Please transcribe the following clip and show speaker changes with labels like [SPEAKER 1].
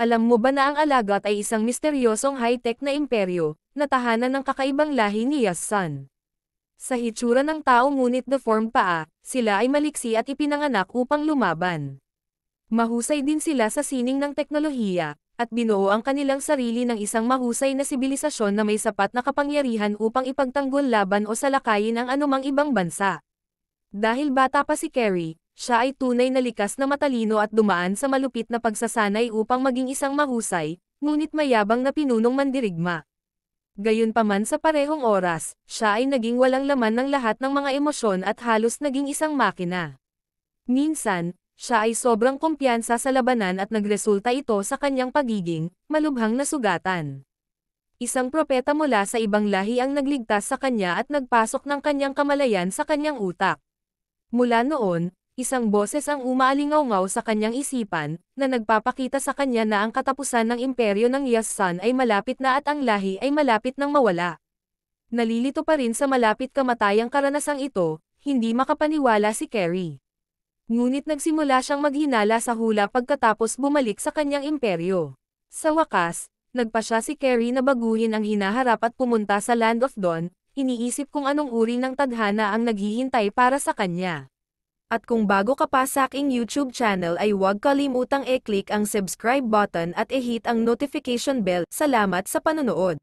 [SPEAKER 1] Alam mo ba na ang Alagat ay isang misteryosong high-tech na imperyo, na tahanan ng kakaibang lahi ni Yassan? Sa hitsura ng tao ngunit deformed paa, sila ay maliksi at ipinanganak upang lumaban. Mahusay din sila sa sining ng teknolohiya, at binuo ang kanilang sarili ng isang mahusay na sibilisasyon na may sapat na kapangyarihan upang ipagtanggol laban o salakayin ang anumang ibang bansa. Dahil bata pa si Carrie, siya ay tunay na likas na matalino at dumaan sa malupit na pagsasanay upang maging isang mahusay, ngunit mayabang na pinunong mandirigma. Gayunpaman sa parehong oras, siya ay naging walang laman ng lahat ng mga emosyon at halos naging isang makina. Minsan, siya ay sobrang kumpiyansa sa labanan at nagresulta ito sa kanyang pagiging malubhang na sugatan. Isang propeta mula sa ibang lahi ang nagligtas sa kanya at nagpasok ng kanyang kamalayan sa kanyang utak. Mula noon, isang boses ang umaalingaw-ngaw sa kanyang isipan, na nagpapakita sa kanya na ang katapusan ng imperyo ng Yassan ay malapit na at ang lahi ay malapit nang mawala. Nalilito pa rin sa malapit kamatayang karanasang ito, hindi makapaniwala si Carrie. Ngunit nagsimula siyang maghinala sa hula pagkatapos bumalik sa kanyang imperyo. Sa wakas, nagpa siya si Carrie na baguhin ang hinaharap at pumunta sa Land of Dawn, iniisip kung anong uri ng tadhana ang naghihintay para sa kanya. At kung bago ka pa sa aking YouTube channel ay huwag kalimutang i-click ang subscribe button at i-hit ang notification bell. Salamat sa panonood!